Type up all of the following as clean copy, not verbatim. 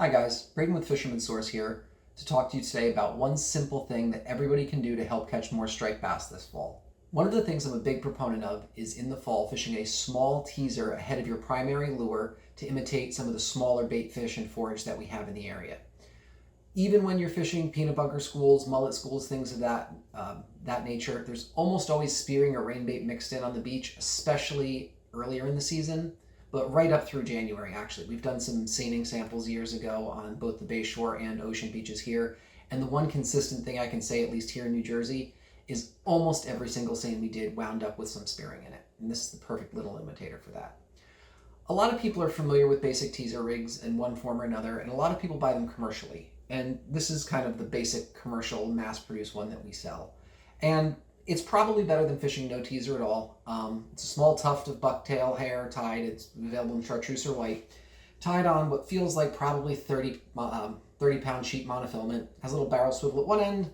Hi guys, Braden with Fisherman's Source here to talk to you today about one simple thing that everybody can do to help catch more striped bass this fall. One of the things I'm a big proponent of is in the fall fishing a small teaser ahead of your primary lure to imitate some of the smaller bait fish and forage that we have in the area. Even when you're fishing peanut bunker schools, mullet schools, things of that nature, there's almost always spearing or rain bait mixed in on the beach, especially earlier in the season. But right up through January, actually. We've done some seining samples years ago on both the Bayshore and ocean beaches here. And the one consistent thing I can say, at least here in New Jersey, is almost every single seine we did wound up with some spearing in it. And this is the perfect little imitator for that. A lot of people are familiar with basic teaser rigs in one form or another, and a lot of people buy them commercially. And this is kind of the basic commercial mass-produced one that we sell. And it's probably better than fishing no teaser at all. It's a small tuft of bucktail hair tied. It's available in chartreuse or white. Tied on what feels like probably 30-pound sheet monofilament. Has a little barrel swivel at one end,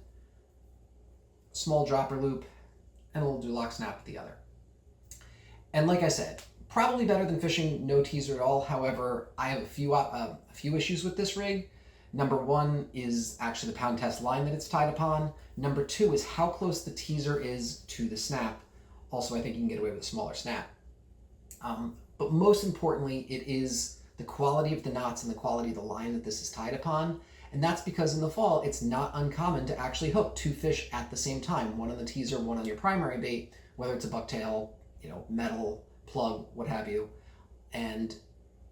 small dropper loop, and a little do-lock snap at the other. And like I said, probably better than fishing no teaser at all. However, I have a few issues with this rig. Number one is actually the pound test line that it's tied upon. Number two is how close the teaser is to the snap. Also, I think you can get away with a smaller snap. But most importantly, it is the quality of the knots and the quality of the line that this is tied upon. And that's because in the fall, it's not uncommon to actually hook two fish at the same time. One on the teaser, one on your primary bait, whether it's a bucktail, metal, plug, what have you. And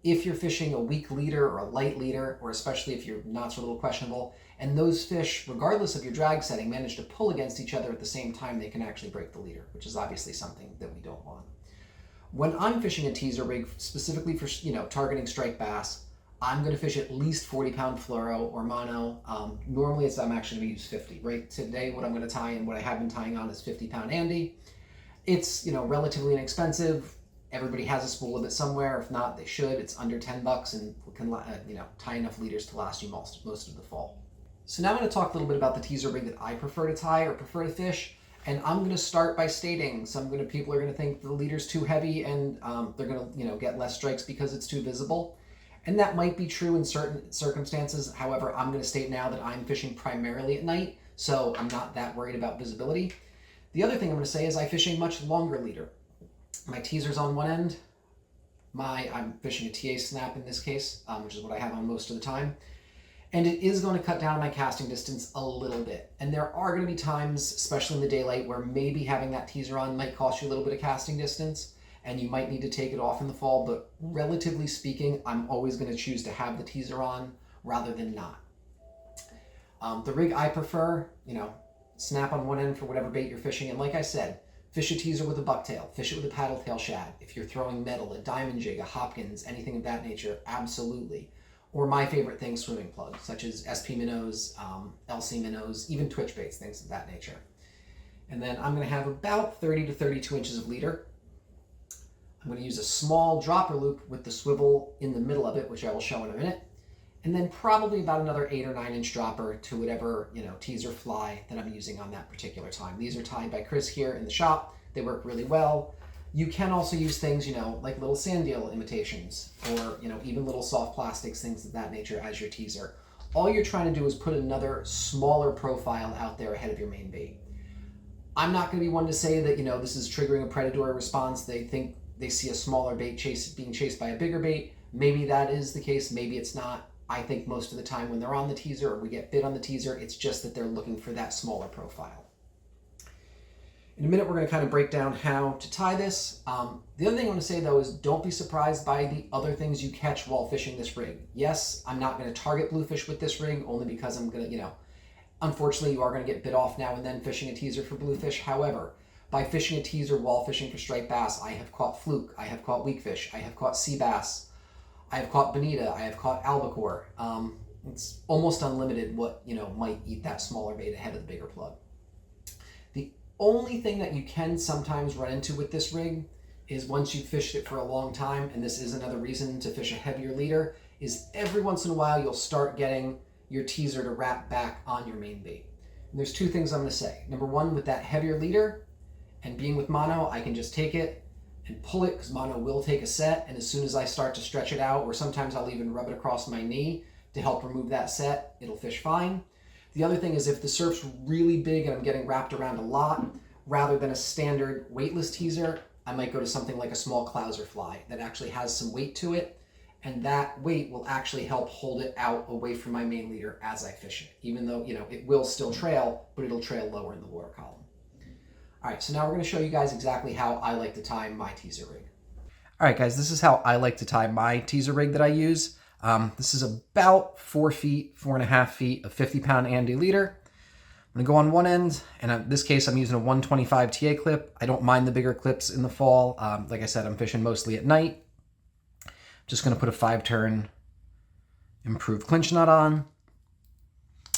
if you're fishing a weak leader or a light leader, or especially if your knots are a little questionable, and those fish, regardless of your drag setting, manage to pull against each other at the same time, they can actually break the leader, which is obviously something that we don't want. When I'm fishing a teaser rig, specifically for targeting striped bass, I'm going to fish at least 40-pound fluoro or mono. Normally, I'm actually going to use 50. Right today, what I'm going to tie and what I have been tying on is 50-pound Andy. It's relatively inexpensive. Everybody has a spool of it somewhere. If not, they should. It's under $10 and can tie enough leaders to last you most of the fall. So now I'm going to talk a little bit about the teaser rig that I prefer to tie or prefer to fish. And I'm going to start by stating people are going to think the leader's too heavy and they're going to get less strikes because it's too visible. And that might be true in certain circumstances. However, I'm going to state now that I'm fishing primarily at night, so I'm not that worried about visibility. The other thing I'm going to say is I fish a much longer leader. My teaser's on one end. I'm fishing a TA snap in this case, which is what I have on most of the time. And it is going to cut down my casting distance a little bit. And there are going to be times, especially in the daylight, where maybe having that teaser on might cost you a little bit of casting distance, and you might need to take it off in the fall. But relatively speaking, I'm always going to choose to have the teaser on rather than not. The rig I prefer, snap on one end for whatever bait you're fishing. And like I said, fish a teaser with a bucktail, fish it with a paddle tail shad. If you're throwing metal, a diamond jig, a Hopkins, anything of that nature, absolutely. Or my favorite thing, swimming plugs, such as SP minnows, LC minnows, even twitch baits, things of that nature. And then I'm going to have about 30 to 32 inches of leader. I'm going to use a small dropper loop with the swivel in the middle of it, which I will show in a minute. And then probably about another 8 or 9 inch dropper to whatever teaser fly that I'm using on that particular time. These are tied by Chris here in the shop. They work really well. You can also use things, like little sand eel imitations or, even little soft plastics, things of that nature as your teaser. All you're trying to do is put another smaller profile out there ahead of your main bait. I'm not going to be one to say that, this is triggering a predatory response. They think they see a smaller bait being chased by a bigger bait. Maybe that is the case. Maybe it's not. I think most of the time when they're on the teaser or we get bit on the teaser, it's just that they're looking for that smaller profile. In a minute, we're going to kind of break down how to tie this. The other thing I want to say, though, is don't be surprised by the other things you catch while fishing this rig. Yes, I'm not going to target bluefish with this rig, only because I'm going to, unfortunately, you are going to get bit off now and then fishing a teaser for bluefish. However, by fishing a teaser while fishing for striped bass, I have caught fluke, I have caught weakfish, I have caught sea bass, I have caught bonita, I have caught albacore. It's almost unlimited what, might eat that smaller bait ahead of the bigger plug. The only thing that you can sometimes run into with this rig is once you've fished it for a long time, and this is another reason to fish a heavier leader, is every once in a while you'll start getting your teaser to wrap back on your main bait. And there's two things I'm going to say. Number one, with that heavier leader and being with mono, I can just take it and pull it, because mono will take a set, and as soon as I start to stretch it out, or sometimes I'll even rub it across my knee, to help remove that set, it'll fish fine. The other thing is if the surf's really big and I'm getting wrapped around a lot, rather than a standard weightless teaser, I might go to something like a small clouser fly that actually has some weight to it, and that weight will actually help hold it out away from my main leader as I fish it, even though, you know, it will still trail, but it'll trail lower in the water column. All right, so now we're going to show you guys exactly how I like to tie my teaser rig. All right, guys, this is how I like to tie my teaser rig that I use. This is about 4 feet, 4.5 feet of 50-pound Andy leader. I'm gonna go on one end, and in this case, I'm using a 125 TA clip. I don't mind the bigger clips in the fall. Like I said, I'm fishing mostly at night. Just gonna put a 5-turn improved clinch nut on.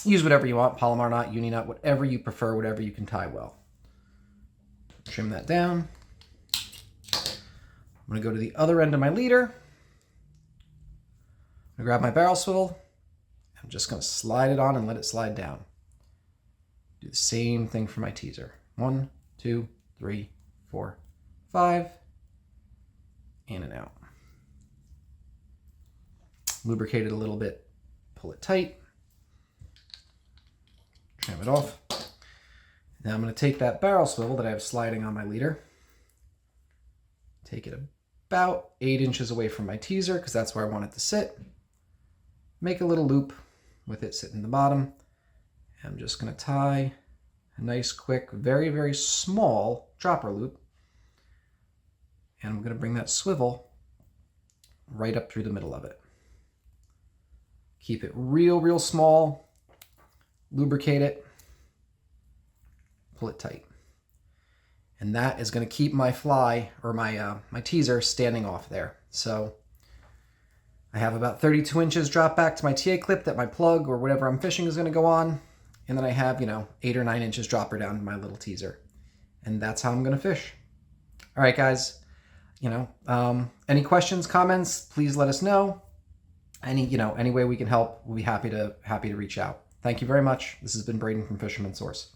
Use whatever you want, Palomar knot, uni nut, whatever you prefer, whatever you can tie well. Trim that down. I'm gonna go to the other end of my leader. I'm gonna grab my barrel swivel. I'm just gonna slide it on and let it slide down. Do the same thing for my teaser. 1, 2, 3, 4, 5, in and out. Lubricate it a little bit, pull it tight, trim it off. Now I'm going to take that barrel swivel that I have sliding on my leader, take it about 8 inches away from my teaser because that's where I want it to sit, make a little loop with it sitting in the bottom. I'm just going to tie a nice, quick, very, very small dropper loop. And I'm going to bring that swivel right up through the middle of it. Keep it real, real small. Lubricate it. Pull it tight. And that is going to keep my fly, or my teaser, standing off there. So I have about 32 inches drop back to my TA clip that my plug or whatever I'm fishing is going to go on. And then I have, 8 or 9 inches dropper down to my little teaser. And that's how I'm going to fish. All right, guys, any questions, comments, please let us know. Any way we can help, we'll be happy to reach out. Thank you very much. This has been Braden from Fisherman's Source.